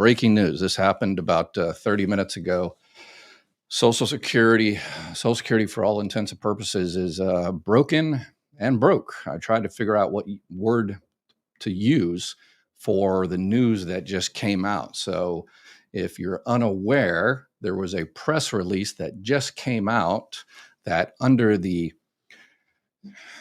breaking news. This happened about 30 minutes ago. Social Security for all intents and purposes is broken and broke. I tried to figure out what word to use for the news that just came out. So if you're unaware, there was a press release that just came out that under the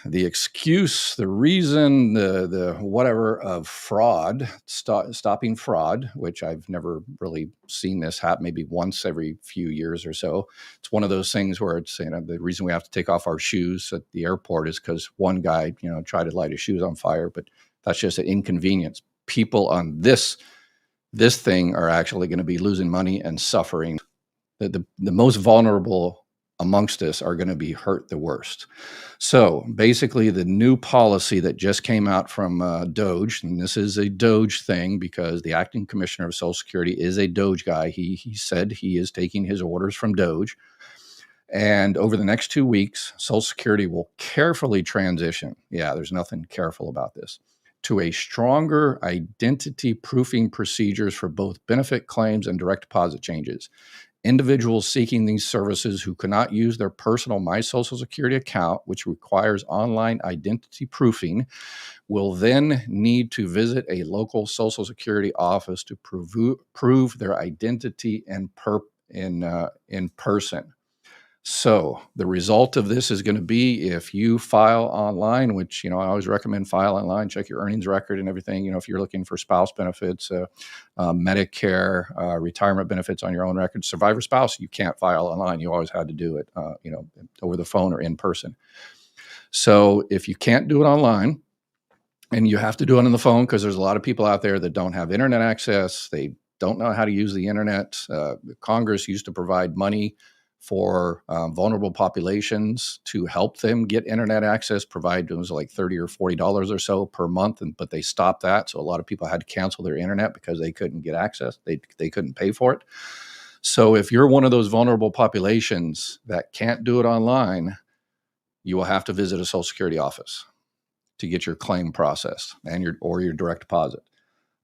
excuse, the reason, the whatever of fraud, stopping fraud, which I've never really seen this happen, maybe once every few years or so. It's one of those things where it's, the reason we have to take off our shoes at the airport is because one guy, tried to light his shoes on fire, but that's just an inconvenience. People on this thing are actually going to be losing money and suffering. The most vulnerable amongst us are going to be hurt the worst. So basically the new policy that just came out from DOJ, and this is a DOJ thing because the acting commissioner of Social Security is a DOJ guy. He said he is taking his orders from DOJ. And over the next 2 weeks, Social Security will carefully transition. Yeah, there's nothing careful about this. To a stronger identity proofing procedures for both benefit claims and direct deposit changes. Individuals seeking these services who cannot use their personal My Social Security account, which requires online identity proofing, will then need to visit a local Social Security office to prove their identity in person. So the result of this is going to be if you file online, which, I always recommend file online, check your earnings record and everything. If you're looking for spouse benefits, Medicare, retirement benefits on your own record, survivor spouse, you can't file online. You always had to do it, over the phone or in person. So if you can't do it online and you have to do it on the phone, because there's a lot of people out there that don't have internet access. They don't know how to use the internet. Congress used to provide money for vulnerable populations to help them get internet access, provide it was like $30 or $40 or so per month, but they stopped that. So a lot of people had to cancel their internet because they couldn't get access. They couldn't pay for it. So if you're one of those vulnerable populations that can't do it online, you will have to visit a Social Security office to get your claim processed and your direct deposit.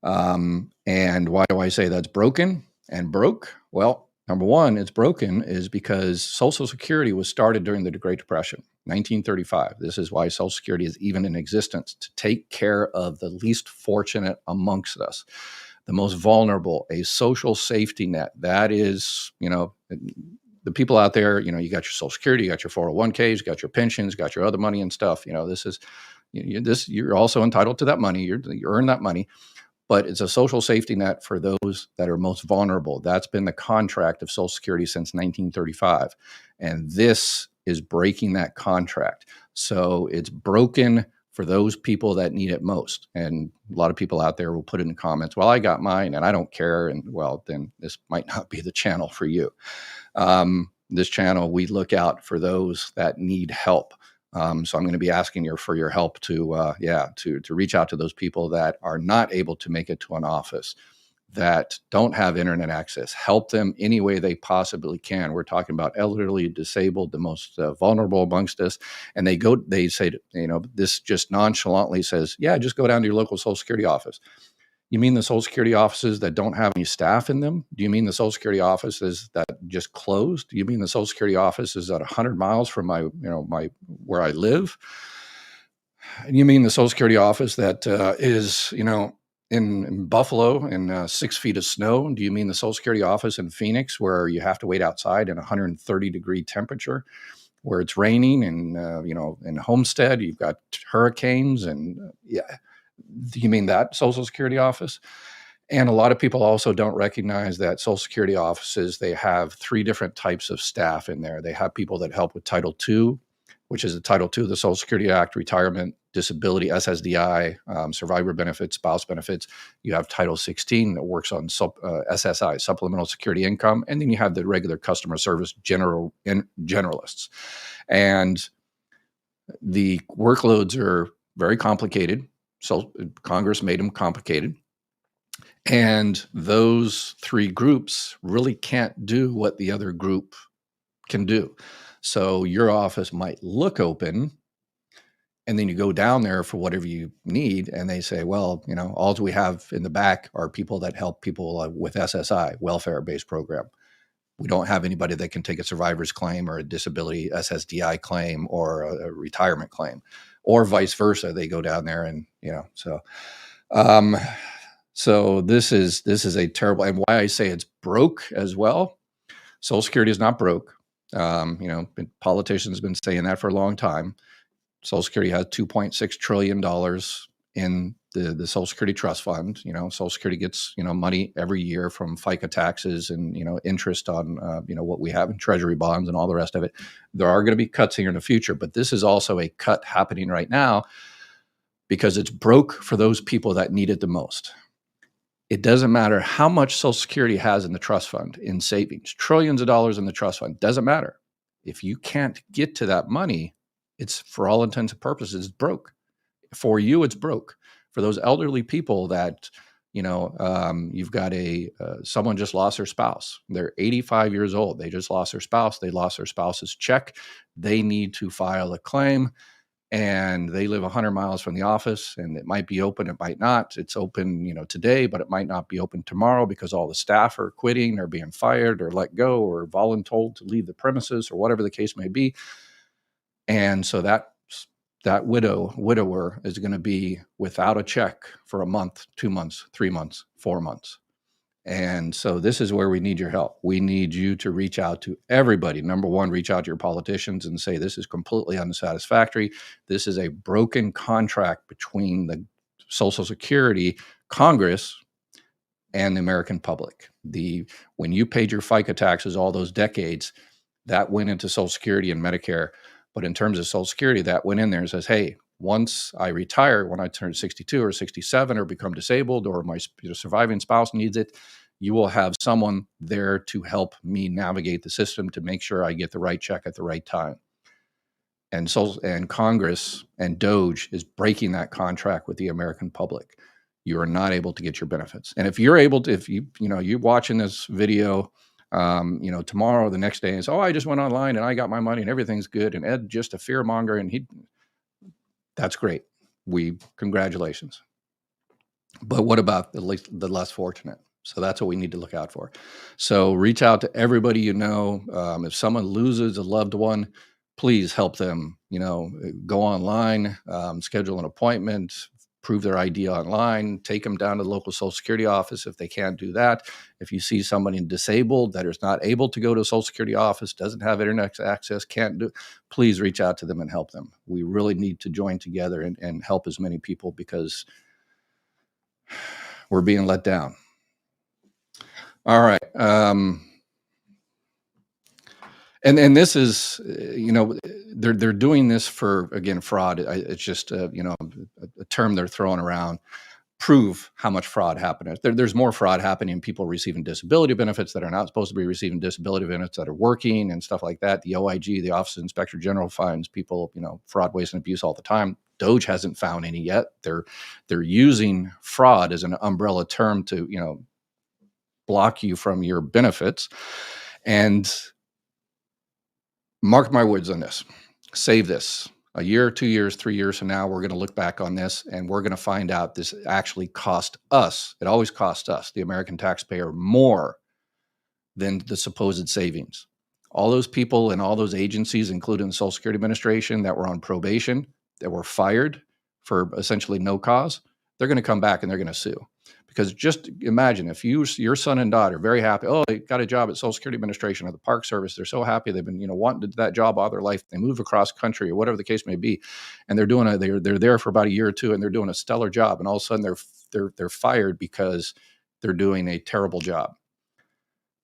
And why do I say that's broken and broke? Well, number one, it's broken is because Social Security was started during the Great Depression, 1935. This is why Social Security is even in existence, to take care of the least fortunate amongst us, the most vulnerable, a social safety net. That is, the people out there, you got your Social Security, you got your 401ks, you got your pensions, you got your other money and stuff. You're also entitled to that money. You earn that money. But it's a social safety net for those that are most vulnerable. That's been the contract of Social Security since 1935. And this is breaking that contract. So it's broken for those people that need it most. And a lot of people out there will put in the comments, well, I got mine and I don't care. And well, then this might not be the channel for you. This channel, we look out for those that need help. So I'm going to be asking for your help to reach out to those people that are not able to make it to an office, that don't have internet access. Help them any way they possibly can. We're talking about elderly, disabled, the most vulnerable amongst us. And they say, this just nonchalantly says, yeah, just go down to your local Social Security office. You mean the Social Security offices that don't have any staff in them? Do you mean the Social Security offices that just closed? Do you mean the Social Security office is at 100 miles from my where I live? You mean the Social Security office that is, in Buffalo in 6 feet of snow? Do you mean the Social Security office in Phoenix where you have to wait outside in 130-degree temperature, where it's raining, and in Homestead you've got hurricanes and Do you mean that Social Security office? And a lot of people also don't recognize that Social Security offices, they have 3 different types of staff in there. They have people that help with Title II, which is the Title II of the Social Security Act, retirement, disability, SSDI, survivor benefits, spouse benefits. You have Title 16 that works on SSI, supplemental security income. And then you have the regular customer service generalists. And the workloads are very complicated. So Congress made them complicated. And those 3 groups really can't do what the other group can do. So your office might look open And then you go down there for whatever you need, and they say, well, all we have in the back are people that help people with SSI, welfare-based program. We don't have anybody that can take a survivor's claim or a disability SSDI claim or a retirement claim, or vice versa. They go down there and, um, so this is a terrible, and why I say it's broke as well. Social Security is not broke. Politicians have been saying that for a long time. Social Security has $2.6 trillion in the Social Security Trust Fund. Social Security gets, money every year from FICA taxes and, interest on, what we have in treasury bonds and all the rest of it. There are going to be cuts here in the future, but this is also a cut happening right now because it's broke for those people that need it the most. It doesn't matter how much Social Security has in the trust fund in savings, trillions of dollars in the trust fund, doesn't matter. If you can't get to that money, it's, for all intents and purposes, broke. For you, it's broke. For those elderly people that, you've got someone just lost their spouse. They're 85 years old. They just lost their spouse. They lost their spouse's check. They need to file a claim. And they live 100 miles from the office, and it might be open, it might not. It's open, today, but it might not be open tomorrow because all the staff are quitting or being fired or let go or voluntold to leave the premises or whatever the case may be. And so that widower is going to be without a check for a month, 2 months, 3 months, 4 months. And so this is where we need your help. We need you to reach out to everybody. Number one, reach out to your politicians and say, this is completely unsatisfactory. This is a broken contract between the Social Security, Congress, and the American public. When you paid your FICA taxes all those decades, that went into Social Security and Medicare. But in terms of Social Security, that went in there and says, hey, once I retire, when I turn 62 or 67 or become disabled or my surviving spouse needs it, you will have someone there to help me navigate the system to make sure I get the right check at the right time. And Congress and DOJ is breaking that contract with the American public. You are not able to get your benefits. And if you're watching this video, tomorrow, the next day is, I just went online and I got my money and everything's good. And Ed just a fearmonger, and that's great. Congratulations. But what about the less fortunate? So that's what we need to look out for. So reach out to everybody if someone loses a loved one, please help them. Go online, schedule an appointment, prove their ID online, take them down to the local Social Security office if they can't do that. If you see somebody disabled that is not able to go to a Social Security office, doesn't have internet access, can't do, please reach out to them and help them. We really need to join together and help as many people because we're being let down. All right. And this is, they're doing this for, again, fraud. It's just, a term they're throwing around. Prove how much fraud happened. There's more fraud happening in people receiving disability benefits that are not supposed to be receiving disability benefits that are working and stuff like that. The OIG, the Office of Inspector General, finds people, fraud, waste, and abuse all the time. DOJ hasn't found any yet. They're using fraud as an umbrella term to, block you from your benefits. And mark my words on this. Save this. A year, 2 years, 3 years from now, we're going to look back on this and we're going to find out this actually cost us. It always costs us, the American taxpayer, more than the supposed savings. All those people and all those agencies, including the Social Security Administration, that were on probation, that were fired for essentially no cause, they're going to come back and they're going to sue. Because just imagine if your son and daughter, very happy, they got a job at Social Security Administration or the Park Service. They're so happy. They've been, wanting to do that job all their life. They move across country or whatever the case may be. And they're there for about a year or two and they're doing a stellar job. And all of a sudden they're fired because they're doing a terrible job.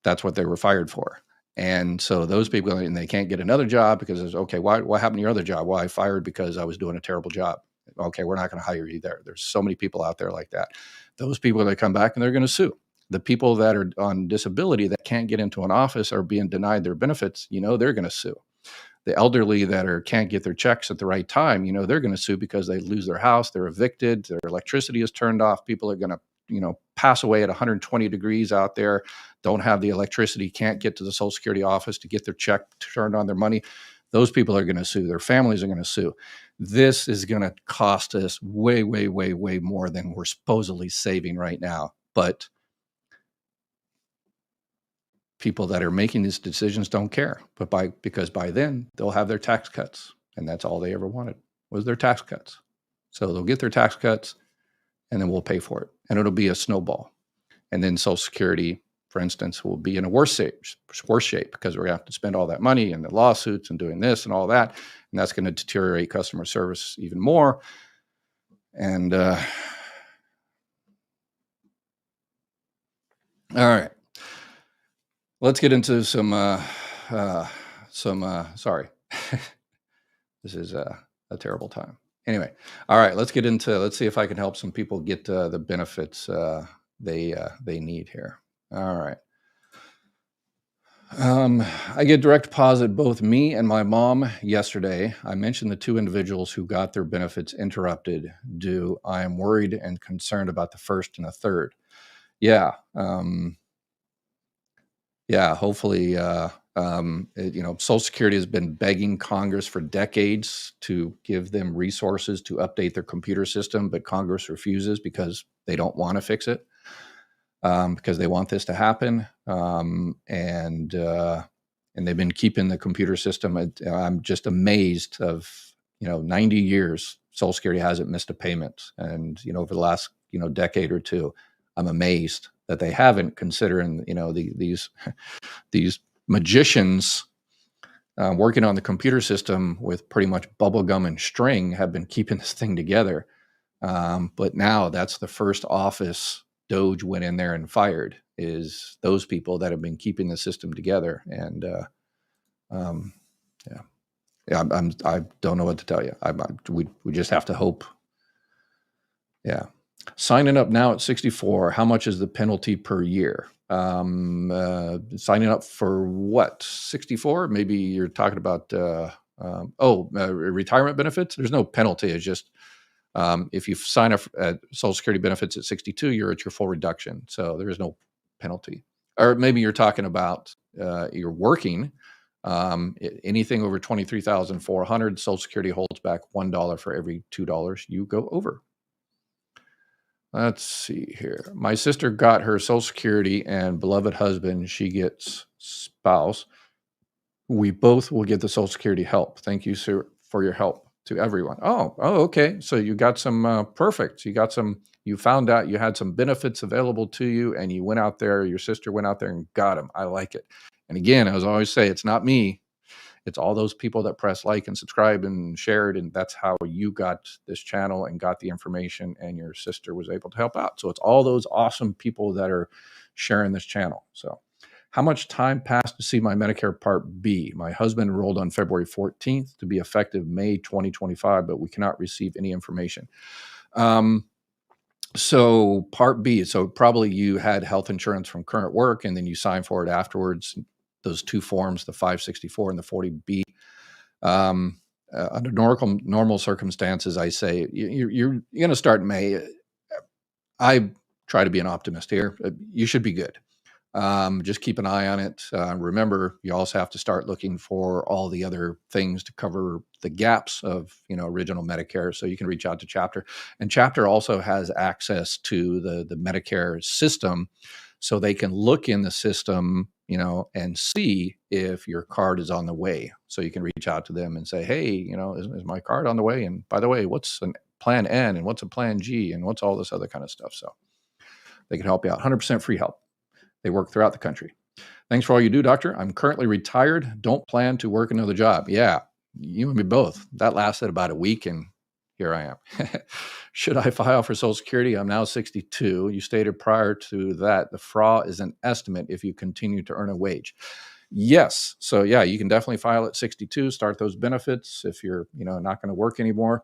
That's what they were fired for. And so those people, and they can't get another job because it's okay. What happened to your other job? Well, I fired because I was doing a terrible job. Okay, we're not going to hire you there. There's so many people out there like that. Those people, they come back and they're going to sue. The people that are on disability that can't get into an office or being denied their benefits, they're going to sue. The elderly that can't get their checks at the right time, they're going to sue because they lose their house, they're evicted, their electricity is turned off. People are going to, pass away at 120 degrees out there, don't have the electricity, can't get to the Social Security office to get their check turned on their money. Those people are going to sue. Their families are going to sue. This is going to cost us way, way, way, way more than we're supposedly saving right now. But people that are making these decisions don't care. Because by then they'll have their tax cuts, and that's all they ever wanted was their tax cuts. So they'll get their tax cuts, and then we'll pay for it, and it'll be a snowball. And then Social Security, for instance, will be in a worse shape because we're going to have to spend all that money and the lawsuits and doing this and all that, and that's going to deteriorate customer service even more. And all right, let's get into some. Sorry, this is a terrible time. Anyway, all right, let's see if I can help some people get the benefits they need here. All right. I get direct deposit, both me and my mom yesterday. I mentioned the two individuals who got their benefits interrupted due. I am worried and concerned about the first and the third. Yeah. Hopefully, Social Security has been begging Congress for decades to give them resources to update their computer system, but Congress refuses because they don't want to fix it. Because they want this to happen, and they've been keeping the computer system. I'm just amazed of 90 years Social Security hasn't missed a payment, and over the last decade or two, I'm amazed that they haven't. Considering these magicians working on the computer system with pretty much bubble gum and string have been keeping this thing together. But now that's the first office Doge went in there and fired, is those people that have been keeping the system together. And I don't know what to tell you. We just have to hope. Yeah. Signing up now at 64, how much is the penalty per year? Signing up for what? 64? Maybe you're talking about retirement benefits. There's no penalty. It's just if you sign up at Social Security benefits at 62, you're at your full reduction. So there is no penalty. Or maybe you're talking about you're working. Anything over $23,400, Social Security holds back $1 for every $2 you go over. Let's see here. My sister got her Social Security and beloved husband. She gets spouse. We both will get the Social Security help. Thank you, sir, for your help to everyone. Oh, okay. So you got some perfect. You found out you had some benefits available to you, and you went out there, your sister went out there and got them. I like it. And again, as I always say, it's not me. It's all those people that press like and subscribe and shared, and that's how you got this channel and got the information, and your sister was able to help out. So it's all those awesome people that are sharing this channel. So how much time passed to see my Medicare Part B? My husband enrolled on February 14th to be effective May 2025, but we cannot receive any information. So Part B, so probably you had health insurance from current work, and then you signed for it afterwards. Those two forms, the 564 and the 40B. Under normal circumstances, I say you're going to start in May. I try to be an optimist here. You should be good. Just keep an eye on it. Remember, you also have to start looking for all the other things to cover the gaps of, original Medicare. So you can reach out to Chapter, and Chapter also has access to the Medicare system, so they can look in the system, and see if your card is on the way. So you can reach out to them and say, hey, is my card on the way? And by the way, what's a Plan N and what's a Plan G and what's all this other kind of stuff? So they can help you out. 100% free help. They work throughout the country. Thanks for all you do, doctor. I'm currently retired. Don't plan to work another job. Yeah, you and me both. That lasted about a week, and here I am. Should I file for Social Security? I'm now 62. You stated prior to that the FRA is an estimate if you continue to earn a wage. Yes. So yeah, you can definitely file at 62, start those benefits if you're not going to work anymore.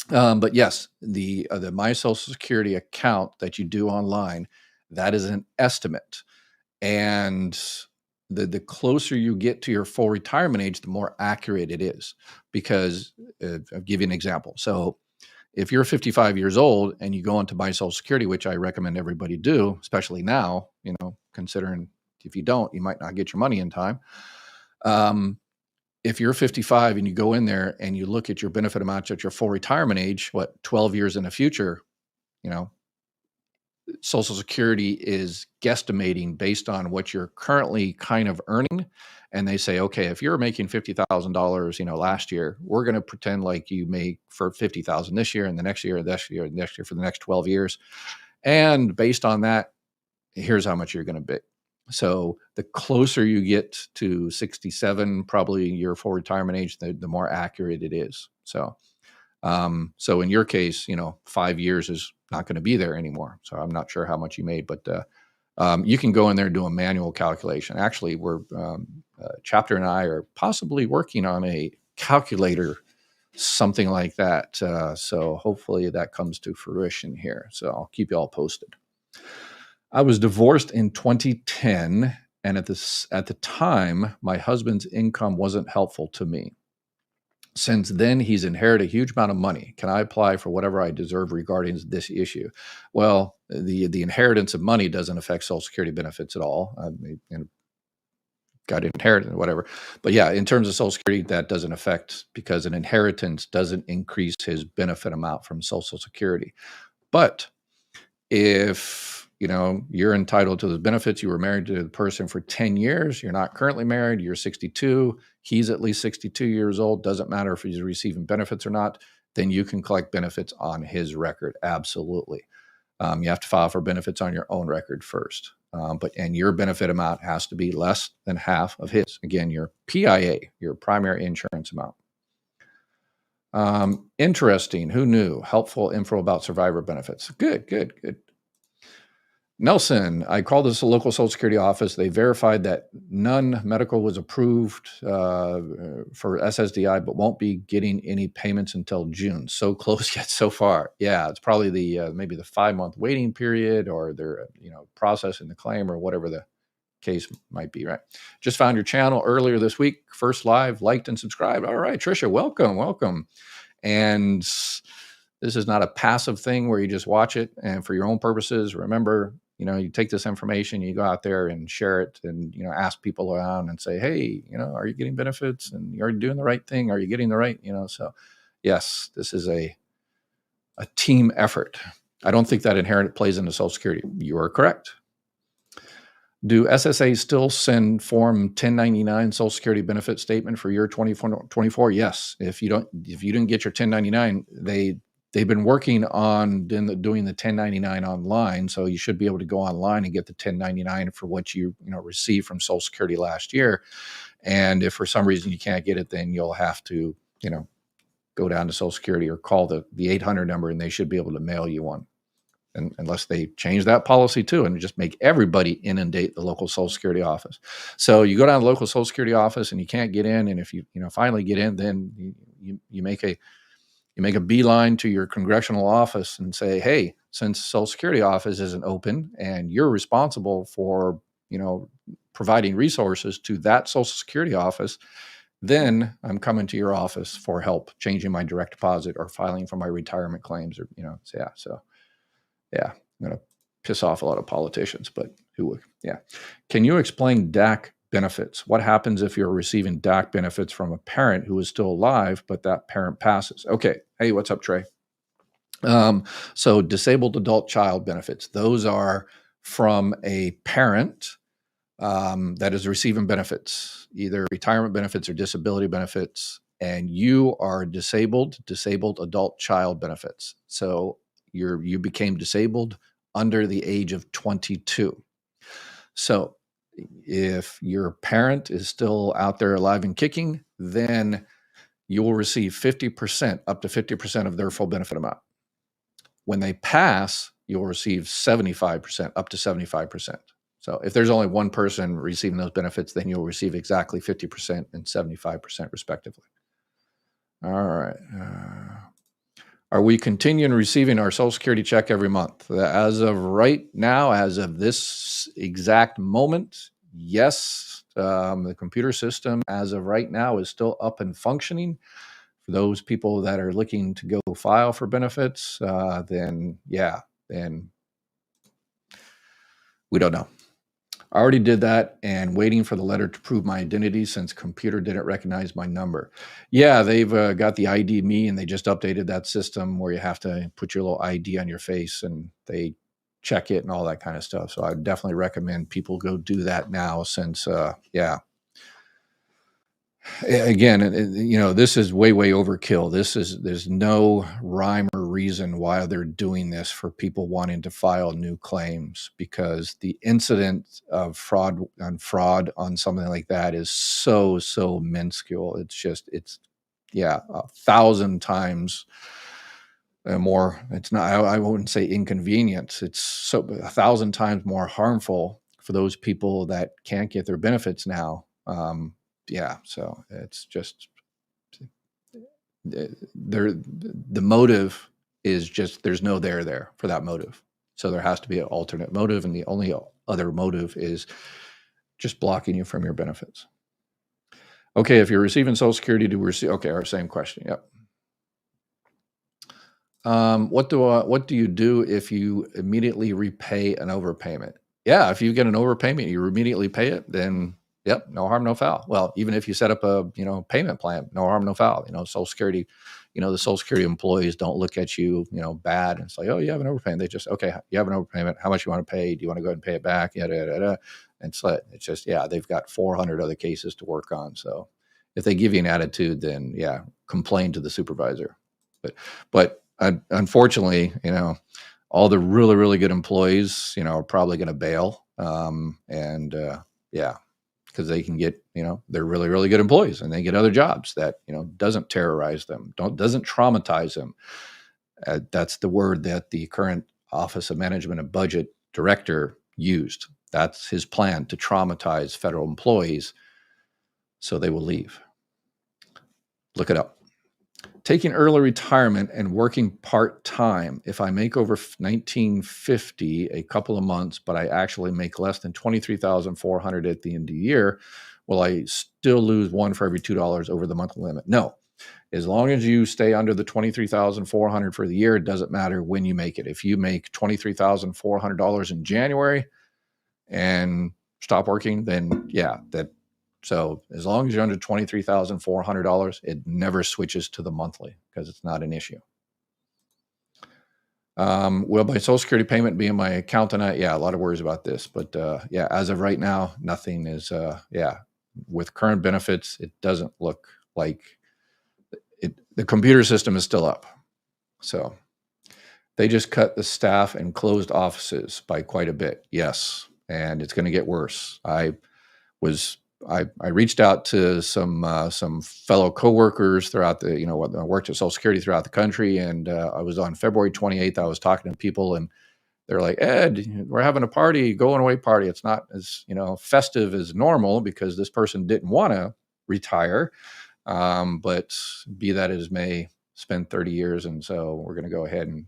But yes, the My Social Security account that you do online, that is an estimate. And the closer you get to your full retirement age, the more accurate it is. Because I'll give you an example. So if you're 55 years old and you go into My Social Security, which I recommend everybody do, especially now, considering if you don't, you might not get your money in time. if you're 55 and you go in there and you look at your benefit amounts at your full retirement age, 12 years in the future, you know, Social Security is guesstimating based on what you're currently kind of earning. And they say, okay, if you're making $50,000, last year, we're going to pretend like you make for 50,000 this year and the next year, this year, next year for the next 12 years. And based on that, here's how much you're going to be. So the closer you get to 67, probably your full retirement age, the more accurate it is. So in your case, 5 years is not going to be there anymore. So I'm not sure how much you made, but you can go in there and do a manual calculation. Actually, Chapter and I are possibly working on a calculator, something like that. So hopefully that comes to fruition here. So I'll keep you all posted. I was divorced in 2010, and at the time, my husband's income wasn't helpful to me. Since then, he's inherited a huge amount of money. Can I apply for whatever I deserve regarding this issue? Well, the inheritance of money doesn't affect Social Security benefits at all. Got inherited or whatever. But yeah, in terms of Social Security, that doesn't affect, because an inheritance doesn't increase his benefit amount from Social Security. But if you're entitled to the benefits, you were married to the person for 10 years, you're not currently married, you're 62, he's at least 62 years old, doesn't matter if he's receiving benefits or not, then you can collect benefits on his record. Absolutely. You have to file for benefits on your own record first. And your benefit amount has to be less than half of his. Again, your PIA, your primary insurance amount. Interesting. Who knew? Helpful info about survivor benefits. Good. Nelson, I called this a local Social Security office. They verified that none medical was approved for SSDI, but won't be getting any payments until June. So close yet so far. Yeah, it's probably maybe the 5-month waiting period, or they're processing the claim, or whatever the case might be, right? Just found your channel earlier this week. First live, liked and subscribed. All right, Tricia, welcome. And this is not a passive thing where you just watch it and for your own purposes. Remember, you take this information, you go out there and share it, and ask people around and say, hey, are you getting benefits, and you're doing the right thing? Are you getting the right, so yes, this is a team effort. I don't think that inherent plays into Social Security. You are correct. Do SSA still send Form 1099 Social Security benefit statement for year 2024? Yes. If you didn't get your 1099, they've been working on doing the 1099 online, so you should be able to go online and get the 1099 for what you received from Social Security last year. And if for some reason you can't get it, then you'll have to go down to Social Security or call the 800 number, and they should be able to mail you one. And unless they change that policy too, and just make everybody inundate the local Social Security office. So you go down to the local Social Security office and you can't get in, and if you finally get in, then you make a beeline to your congressional office and say, hey, since Social Security office isn't open and you're responsible for, providing resources to that Social Security office, then I'm coming to your office for help changing my direct deposit or filing for my retirement claims, or, I'm going to piss off a lot of politicians, but who would? Yeah. Can you explain DAC benefits? What happens if you're receiving DAC benefits from a parent who is still alive, but that parent passes? Okay. Hey, what's up, Trey? So disabled adult child benefits, those are from a parent that is receiving benefits, either retirement benefits or disability benefits, and you are disabled adult child benefits. So you became disabled under the age of 22. So if your parent is still out there alive and kicking, then you will receive 50%, up to 50% of their full benefit amount. When they pass, you'll receive 75%, up to 75%. So if there's only one person receiving those benefits, then you'll receive exactly 50% and 75% respectively. All right. Are we continuing receiving our Social Security check every month? As of right now, as of this exact moment, yes. The computer system, as of right now, is still up and functioning. For those people that are looking to go file for benefits, then we don't know. I already did that and waiting for the letter to prove my identity since computer didn't recognize my number. Yeah, they've got the ID me and they just updated that system where you have to put your little ID on your face and they check it and all that kind of stuff. So I definitely recommend people go do that now since, yeah. Again, this is way, way overkill. There's no rhyme or reason why they're doing this for people wanting to file new claims because the incident of fraud on something like that is so minuscule. It's yeah, 1,000 times more. It's not, I wouldn't say inconvenience. It's so 1,000 times more harmful for those people that can't get their benefits now. Yeah, so it's just the motive is just there's no there for that motive. So there has to be an alternate motive, and the only other motive is just blocking you from your benefits. Okay, if you're receiving Social Security, okay, our same question. Yep. What do you do if you immediately repay an overpayment? Yeah, if you get an overpayment, you immediately pay it, then yep, no harm, no foul. Well, even if you set up a payment plan, no harm, no foul. Social Security, the Social Security employees don't look at you, bad and say, oh, you have an overpayment. They just, okay, you have an overpayment. How much you want to pay? Do you want to go ahead and pay it back? Yeah, and so it's just, yeah, they've got 400 other cases to work on. So if they give you an attitude, then yeah, complain to the supervisor. But unfortunately, all the really, really good employees, are probably going to bail. Yeah, because they can get, they're really, really good employees and they get other jobs that, doesn't terrorize them, doesn't traumatize them. That's the word that the current Office of Management and Budget director used. That's his plan, to traumatize federal employees so they will leave. Look it up. Taking early retirement and working part-time. If I make over $19.50 a couple of months, but I actually make less than $23,400 at the end of the year, will I still lose one for every $2 over the monthly limit? No. As long as you stay under the $23,400 for the year, it doesn't matter when you make it. If you make $23,400 in January and stop working, then yeah, so as long as you're under $23,400, it never switches to the monthly because it's not an issue. Will my Social Security payment be in my account tonight? Yeah, a lot of worries about this, but yeah, as of right now, nothing is. Yeah, with current benefits, it doesn't look like it. The computer system is still up, so they just cut the staff and closed offices by quite a bit. Yes, and it's going to get worse. I reached out to some fellow coworkers throughout the, I worked at Social Security throughout the country, and I was on February 28th. I was talking to people, and they're like, Ed, we're having a party, going away party. It's not as festive as normal because this person didn't want to retire, but be that as may, spend 30 years, and so we're going to go ahead and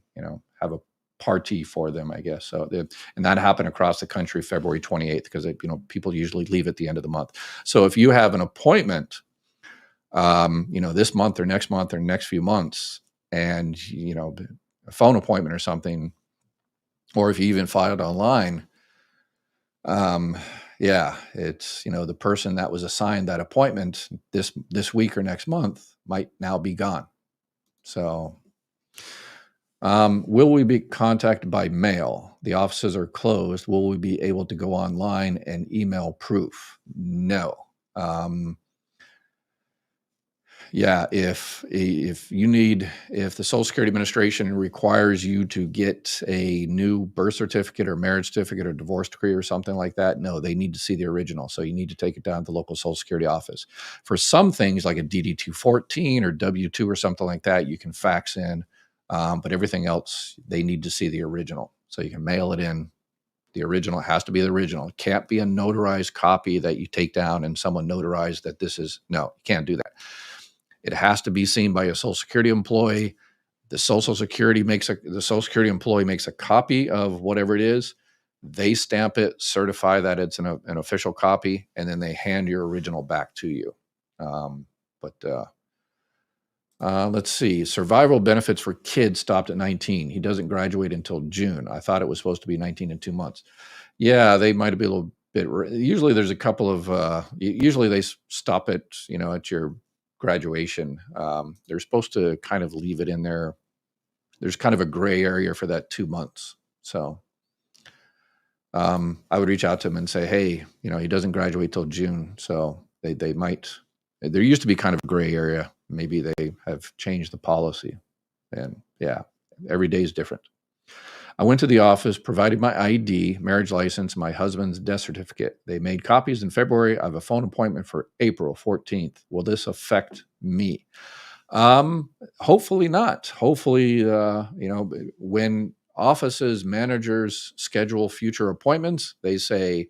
have a party for them, I guess. So, and that happened across the country February 28th because people usually leave at the end of the month. So if you have an appointment, this month or next few months, and a phone appointment or something, or if you even filed online, yeah, it's the person that was assigned that appointment this week or next month might now be gone. So. Will we be contacted by mail? The offices are closed. Will we be able to go online and email proof? No. Yeah, if the Social Security Administration requires you to get a new birth certificate or marriage certificate or divorce decree or something like that, no, they need to see the original. So you need to take it down to the local Social Security office. For some things like a DD-214 or W-2 or something like that, you can fax in. But everything else, they need to see the original. So you can mail it in. The original has to be the original. It can't be a notarized copy that you take down and someone notarized that no, you can't do that. It has to be seen by a Social Security employee. The Social Security employee makes a copy of whatever it is. They stamp it, certify that it's an official copy, and then they hand your original back to you. Let's see. Survival benefits for kids stopped at 19. He doesn't graduate until June. I thought it was supposed to be 19 and 2 months. Yeah, they might be a little usually there's a couple of, usually they stop it, at your graduation. They're supposed to kind of leave it in there. There's kind of a gray area for that 2 months. So I would reach out to him and say, hey, he doesn't graduate till June. So they might, there used to be kind of a gray area. Maybe they have changed the policy. And yeah, every day is different. I went to the office, provided my ID, marriage license, my husband's death certificate. They made copies in February. I have a phone appointment for April 14th. Will this affect me? Hopefully not. Hopefully, when offices, managers schedule future appointments, they say,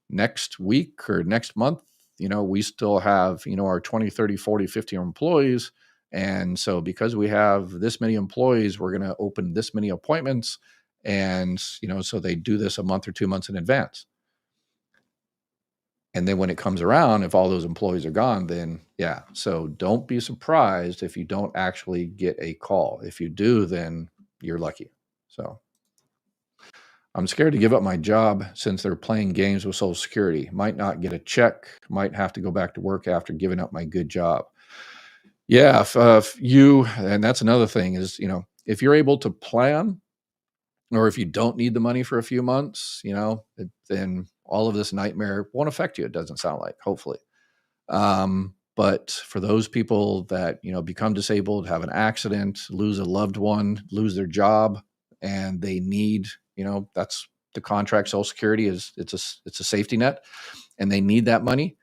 next week or next month, we still have, our 20, 30, 40, 50 employees. And so because we have this many employees, we're going to open this many appointments. And, so they do this a month or 2 months in advance. And then when it comes around, if all those employees are gone, then yeah. So don't be surprised if you don't actually get a call. If you do, then you're lucky. So I'm scared to give up my job since they're playing games with Social Security. Might not get a check, might have to go back to work after giving up my good job. Yeah, if you, and that's another thing is, if you're able to plan, or if you don't need the money for a few months, then all of this nightmare won't affect you. It doesn't sound like, hopefully. But for those people that, become disabled, have an accident, lose a loved one, lose their job, and they need, that's the contract. Social Security it's a safety net, and they need that money.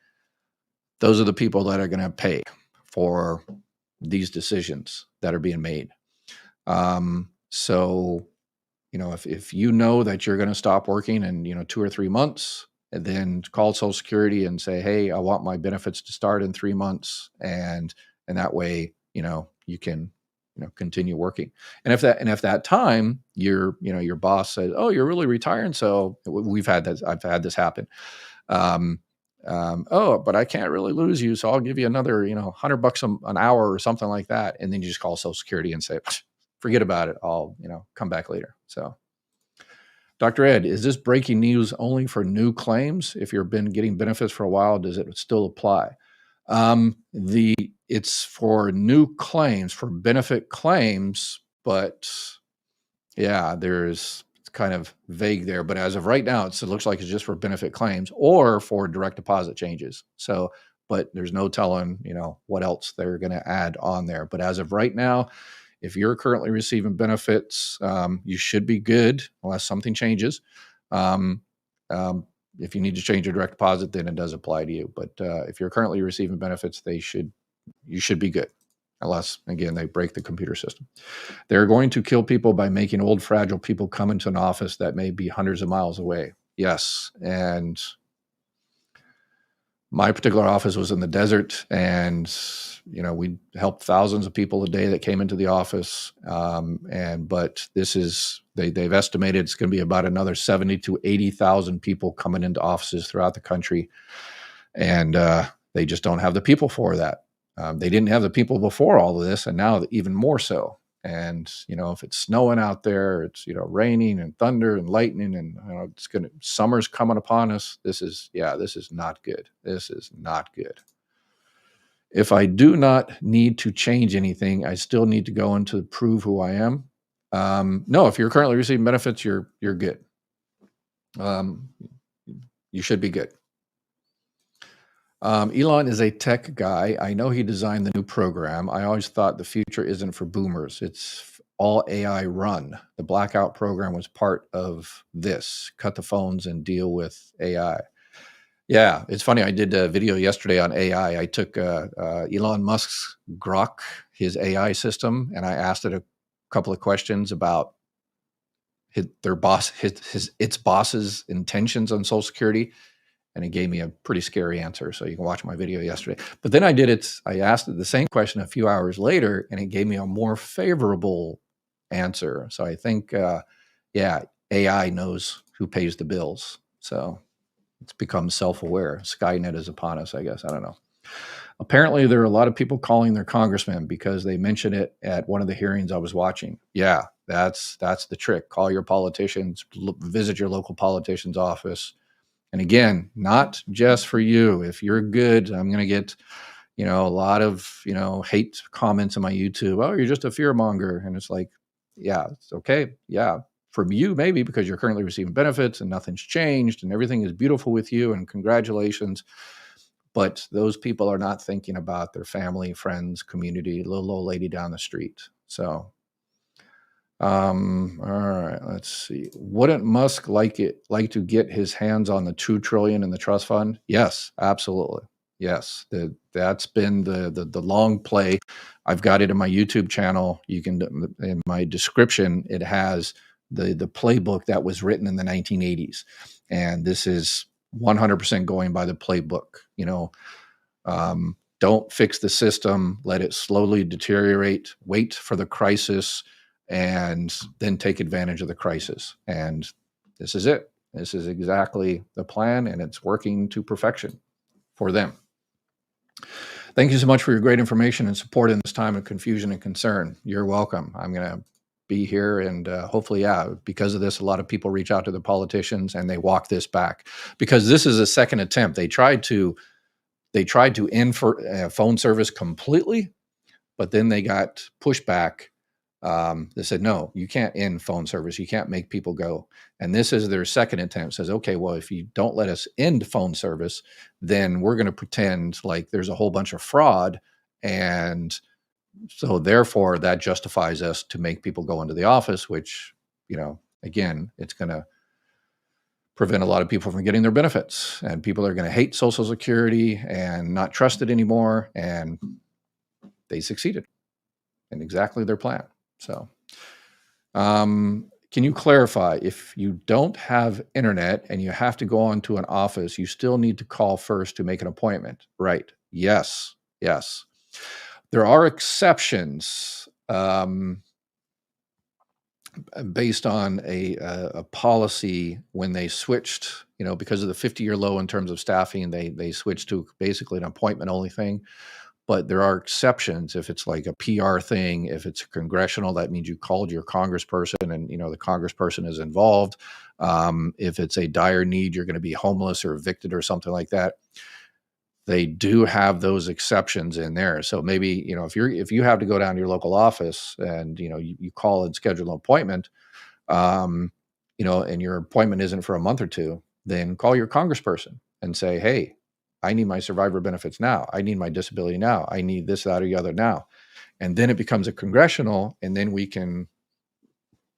Those are the people that are going to pay for these decisions that are being made. So, if you know that you're going to stop working in, 2 or 3 months, and then call Social Security and say, hey, I want my benefits to start in 3 months. And that way, you can, continue working. And if that time your boss says, oh, you're really retiring. So I've had this happen. Oh, but I can't really lose you. So I'll give you another, $100 an hour or something like that. And then you just call Social Security and say, forget about it. I'll, come back later. So Dr. Ed, is this breaking news only for new claims? If you've been getting benefits for a while, does it still apply? It's for new claims, for benefit claims, but yeah, it's kind of vague there. But as of right now, it looks like it's just for benefit claims or for direct deposit changes. So, but there's no telling, what else they're going to add on there. But as of right now, if you're currently receiving benefits, you should be good unless something changes. If you need to change your direct deposit, then it does apply to you. But if you're currently receiving benefits, you should be good, unless, again, they break the computer system. They're going to kill people by making old, fragile people come into an office that may be hundreds of miles away. Yes, and my particular office was in the desert, and we helped thousands of people a day that came into the office. But they've estimated it's going to be about another 70 to 80,000 people coming into offices throughout the country, and they just don't have the people for that. They didn't have the people before all of this, and now even more so. And if it's snowing out there, it's raining and thunder and lightning, and summer's coming upon us. This is not good. This is not good. If I do not need to change anything, I still need to go in to prove who I am. No, if you're currently receiving benefits, you're good. You should be good. Elon is a tech guy. I know he designed the new program. I always thought the future isn't for boomers. It's all AI run. The blackout program was part of this. Cut the phones and deal with AI. Yeah, it's funny. I did a video yesterday on AI. I took Elon Musk's Grok, his AI system, and I asked it a couple of questions about its boss's intentions on Social Security. And it gave me a pretty scary answer. So you can watch my video yesterday. But then I asked it the same question a few hours later, and it gave me a more favorable answer. So I think, AI knows who pays the bills. So it's become self-aware. Skynet is upon us, I guess. I don't know. Apparently, there are a lot of people calling their congressman because they mentioned it at one of the hearings I was watching. Yeah, that's the trick. Call your politicians, visit your local politician's office. And again, not just for you. If you're good, I'm going to get, a lot of, hate comments on my YouTube. Oh, you're just a fear monger. And it's like, yeah, it's okay. Yeah. For you, maybe because you're currently receiving benefits and nothing's changed and everything is beautiful with you and congratulations. But those people are not thinking about their family, friends, community, little old lady down the street. So, all right, let's see. Wouldn't Musk like to get his hands on the 2 trillion in the trust fund? Yes, absolutely. Yes, that's been the long play. I've got it in my YouTube channel. You can, in my description, it has the playbook that was written in the 1980s, and this is 100% going by the playbook. Don't fix the system, let it slowly deteriorate, wait for the crisis, and then take advantage of the crisis. And this is it. This is exactly the plan, and it's working to perfection for them. Thank you so much for your great information and support in this time of confusion and concern. You're welcome. I'm going to be here, and hopefully, because of this, a lot of people reach out to the politicians and they walk this back, because this is a second attempt. They tried to end phone service completely, but then they got pushback. They said, no, you can't end phone service. You can't make people go. And this is their second attempt. Says, okay, well, if you don't let us end phone service, then we're going to pretend like there's a whole bunch of fraud. And so therefore that justifies us to make people go into the office, which, again, it's going to prevent a lot of people from getting their benefits, and people are going to hate Social Security and not trust it anymore. And they succeeded in exactly their plan. So, can you clarify, if you don't have internet and you have to go onto an office, you still need to call first to make an appointment? Right. Yes. Yes. There are exceptions, based on a policy when they switched, because of the 50-year low in terms of staffing, they switched to basically an appointment only thing. But there are exceptions. If it's like a PR thing, if it's congressional, that means you called your congressperson and, the congressperson is involved. If it's a dire need, you're going to be homeless or evicted or something like that, they do have those exceptions in there. So maybe, if you have to go down to your local office and, you call and schedule an appointment, and your appointment isn't for a month or two, then call your congressperson and say, hey, I need my survivor benefits now. I need my disability now. I need this, that, or the other now. And then it becomes a congressional, and then we can,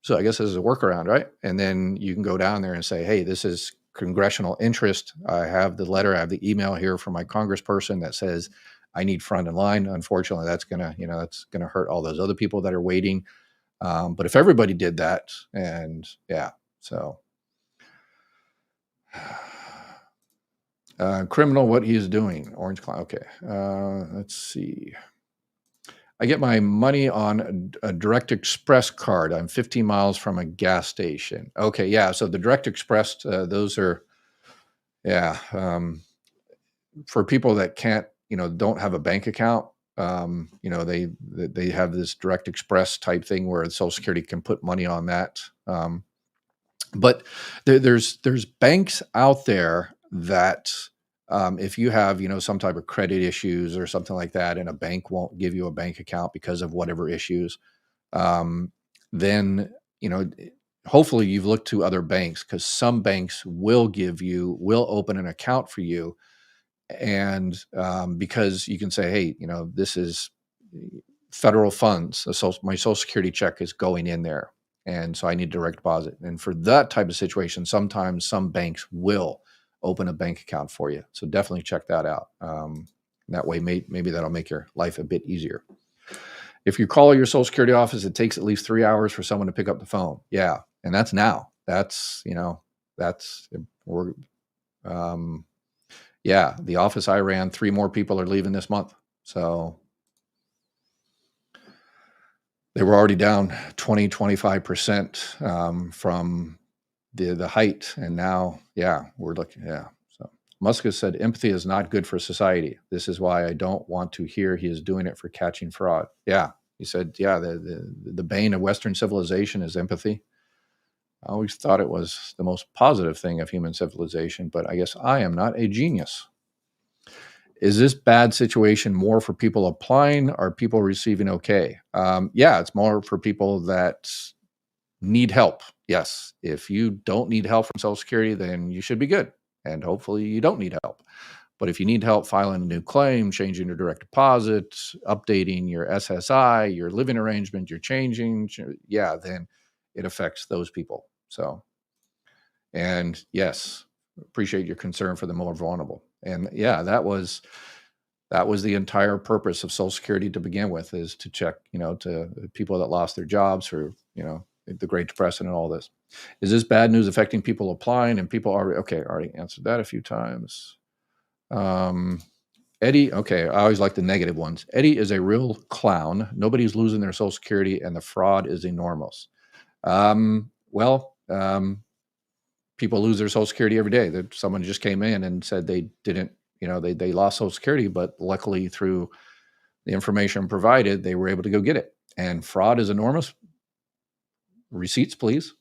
so I guess this is a workaround, right? And then you can go down there and say, hey, this is congressional interest. I have the letter, I have the email here from my congressperson that says I need front in line. Unfortunately, that's gonna hurt all those other people that are waiting. But if everybody did that, and so criminal, what he is doing, Orange Cloud. Okay, let's see. I get my money on a Direct Express card. I'm 15 miles from a gas station. Okay, yeah. So the Direct Express, those are, for people that can't, don't have a bank account. They have this Direct Express type thing where Social Security can put money on that. But there's banks out there that, if you have, some type of credit issues or something like that, and a bank won't give you a bank account because of whatever issues, then, hopefully you've looked to other banks, because some banks will open an account for you. And because you can say, hey, this is federal funds. So my Social Security check is going in there, and so I need direct deposit. And for that type of situation, sometimes some banks will open a bank account for you. So definitely check that out. That way, maybe that'll make your life a bit easier. If you call your Social Security office, it takes at least 3 hours for someone to pick up the phone. Yeah, and that's now. The office I ran, 3 more people are leaving this month. So they were already down 20-25% from the height, and now we're looking. So Musk has said empathy is not good for society. This is why I don't want to hear he is doing it for catching fraud. He said the bane of Western civilization is empathy. I always thought it was the most positive thing of human civilization, but I guess I am not a genius. Is this bad situation more for people applying or people receiving okay? Yeah, it's more for people that need help. Yes. If you don't need help from Social Security, then you should be good. And hopefully you don't need help. But if you need help filing a new claim, changing your direct deposit, updating your SSI, your living arrangement, you're changing, yeah, then it affects those people. So, and yes, appreciate your concern for the more vulnerable. And yeah, that was the entire purpose of Social Security to begin with, is to check, to people that lost their jobs for, the Great Depression and all this. Is this bad news affecting people applying? And people already answered that a few times. Eddie, okay, I always like the negative ones. Eddie is a real clown. Nobody's losing their Social Security, and the fraud is enormous. Well, people lose their Social Security every day. That someone just came in and said they didn't, they lost Social Security, but luckily through the information provided, they were able to go get it. And fraud is enormous. Receipts, please.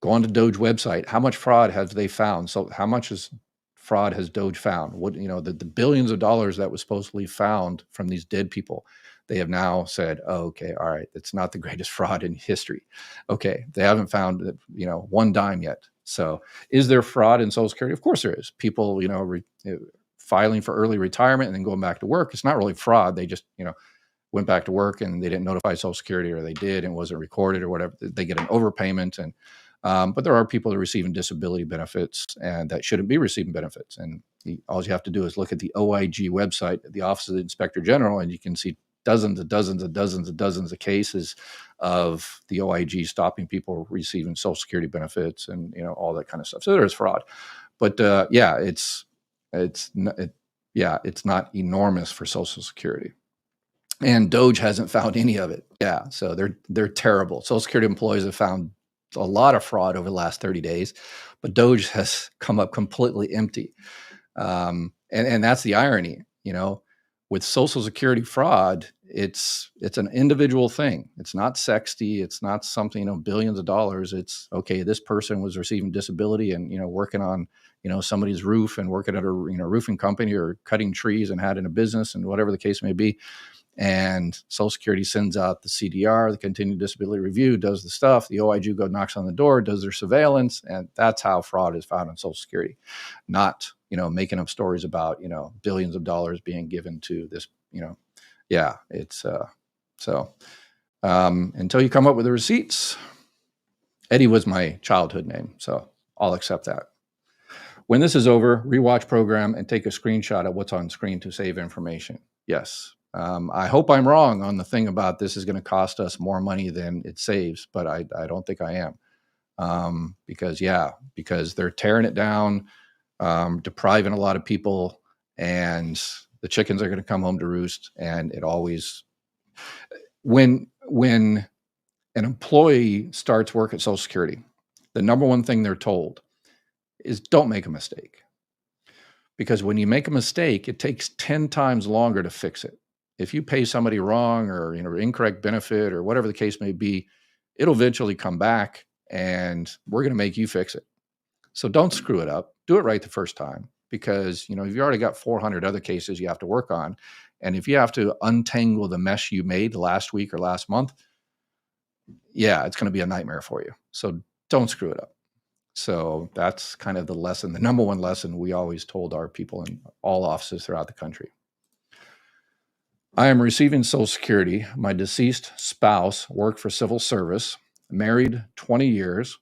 Go on to Doge website. How much fraud have they found? So how much fraud has Doge found? What, the billions of dollars that was supposedly found from these dead people, they have now said, oh, okay, all right, it's not the greatest fraud in history. Okay, they haven't found, one dime yet. So is there fraud in Social Security? Of course there is. People, filing for early retirement and then going back to work. It's not really fraud. They just, went back to work and they didn't notify Social Security, or they did and wasn't recorded or whatever. They get an overpayment. And but there are people that are receiving disability benefits and that shouldn't be receiving benefits. And all you have to do is look at the OIG website, the Office of the Inspector General, and you can see dozens and dozens and dozens and dozens of cases of the OIG stopping people receiving Social Security benefits and all that kind of stuff. So there is fraud, but it's not enormous for Social Security. And Doge hasn't found any of it. Yeah, so they're terrible. Social Security employees have found a lot of fraud over the last 30 days, but Doge has come up completely empty. And that's the irony, with Social Security fraud, it's an individual thing. It's not sexy. It's not something, billions of dollars. It's okay. This person was receiving disability and, working on, somebody's roof and working at a, roofing company or cutting trees and had in a business and whatever the case may be. And Social Security sends out the CDR, the Continued Disability Review, does the stuff. The OIG knocks on the door, does their surveillance, and that's how fraud is found on Social Security. Not, making up stories about, billions of dollars being given to this, it's so until you come up with the receipts. Eddie was my childhood name, so I'll accept that. When this is over, rewatch program and take a screenshot of what's on screen to save information. Yes. I hope I'm wrong on the thing about this is going to cost us more money than it saves, but I don't think I am. Because they're tearing it down, depriving a lot of people, and the chickens are going to come home to roost. And it always, when an employee starts work at Social Security, the number one thing they're told is don't make a mistake. Because when you make a mistake, it takes 10 times longer to fix it. If you pay somebody wrong or incorrect benefit or whatever the case may be, it'll eventually come back and we're going to make you fix it. So don't screw it up. Do it right the first time, because if you already got 400 other cases you have to work on, and if you have to untangle the mess you made last week or last month, it's going to be a nightmare for you. So don't screw it up. So that's kind of the lesson, the number one lesson we always told our people in all offices throughout the country. I am receiving Social Security. My deceased spouse worked for civil service, married 20 years.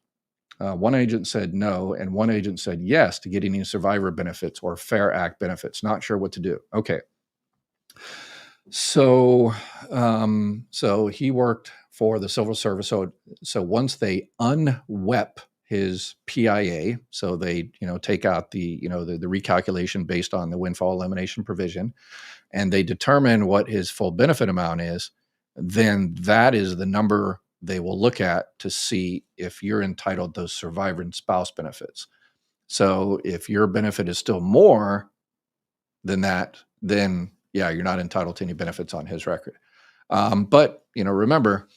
One agent said no, and one agent said yes to getting any survivor benefits or Fair Act benefits. Not sure what to do. Okay. So he worked for the civil service. So once they unwep his PIA, so they take out the the recalculation based on the windfall elimination provision, and they determine what his full benefit amount is, then that is the number they will look at to see if you're entitled to those survivor and spouse benefits. So if your benefit is still more than that, then you're not entitled to any benefits on his record. But remember,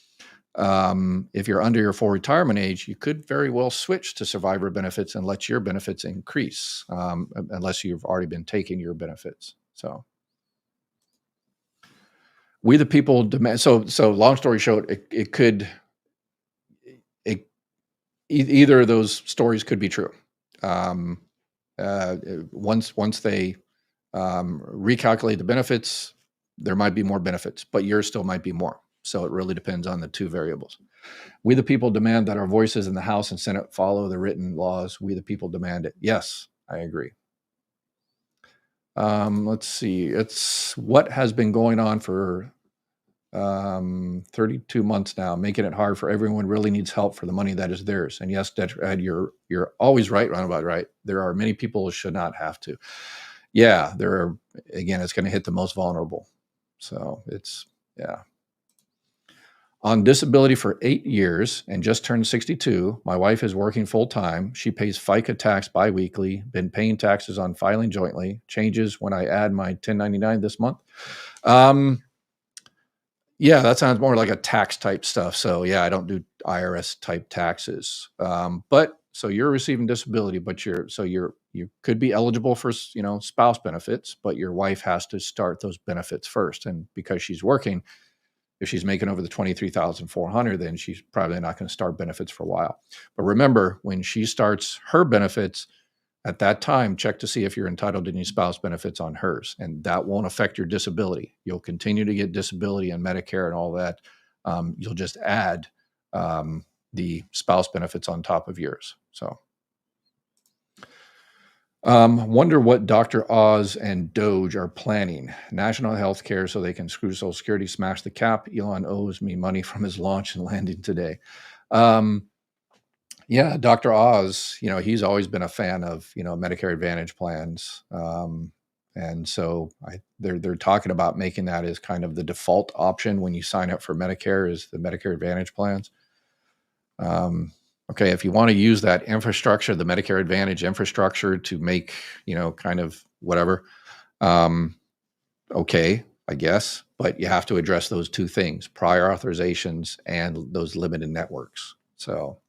If you're under your full retirement age, you could very well switch to survivor benefits and let your benefits increase, unless you've already been taking your benefits. So we the people demand. So long story short, it could it either of those stories could be true. Um, once they recalculate the benefits, there might be more benefits, but yours still might be more. So it really depends on the two variables. We the people demand that our voices in the House and Senate follow the written laws. We the people demand it. Yes, I agree. Let's see. It's what has been going on for 32 months now, making it hard for everyone who really needs help for the money that is theirs. And yes, Ed, you're always right, roundabout right. There are many people who should not have to. Yeah, there are. Again, it's going to hit the most vulnerable. So it's yeah. On disability for 8 years and just turned 62. My wife is working full time. She pays FICA tax biweekly, been paying taxes on filing jointly. Changes when I add my 1099 this month. Yeah, that sounds more like a tax type stuff. So yeah, I don't do IRS type taxes. But so you're receiving disability, but you could be eligible for spouse benefits, but your wife has to start those benefits first. And because she's working, if she's making over the 23,400, then she's probably not going to start benefits for a while. But remember, when she starts her benefits, at that time, check to see if you're entitled to any spouse benefits on hers, and that won't affect your disability. You'll continue to get disability and Medicare and all that. You'll just add the spouse benefits on top of yours. So, wonder what Dr. Oz and Doge are planning. National health care so they can screw Social Security, smash the cap. Elon owes me money from his launch and landing today. Yeah, Dr. Oz, he's always been a fan of, Medicare Advantage plans. And so they're talking about making that as kind of the default option when you sign up for Medicare is the Medicare Advantage plans. Okay, if you want to use that infrastructure, the Medicare Advantage infrastructure to make, kind of whatever, okay, I guess, but you have to address those two things, prior authorizations and those limited networks. So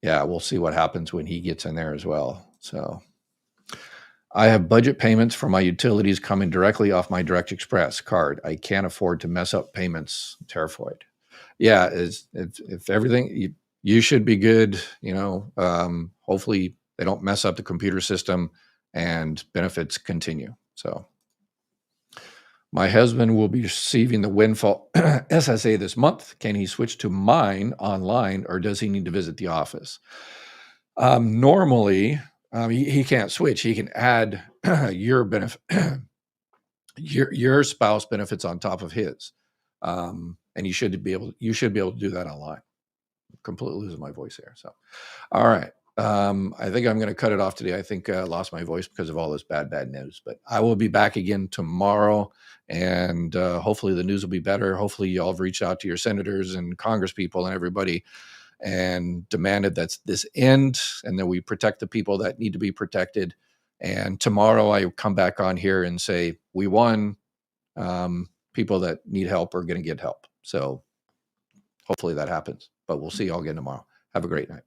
yeah, we'll see what happens when he gets in there as well. So I have budget payments for my utilities coming directly off my Direct Express card. I can't afford to mess up payments. I'm terrified. Yeah, if everything you should be good. Hopefully they don't mess up the computer system and benefits continue. So my husband will be receiving the windfall SSA this month. Can he switch to mine online, or does he need to visit the office? Normally, he can't switch. He can add your benefit, your spouse benefits on top of his, and you should be able to do that online. I'm completely losing my voice here. So, all right. I think I'm going to cut it off today. I think I lost my voice because of all this bad news, but I will be back again tomorrow, and hopefully the news will be better. Hopefully y'all have reached out to your senators and Congress people and everybody and demanded that this end and that we protect the people that need to be protected. And tomorrow I come back on here and say, we won. People that need help are going to get help. So hopefully that happens, but we'll see y'all again tomorrow. Have a great night.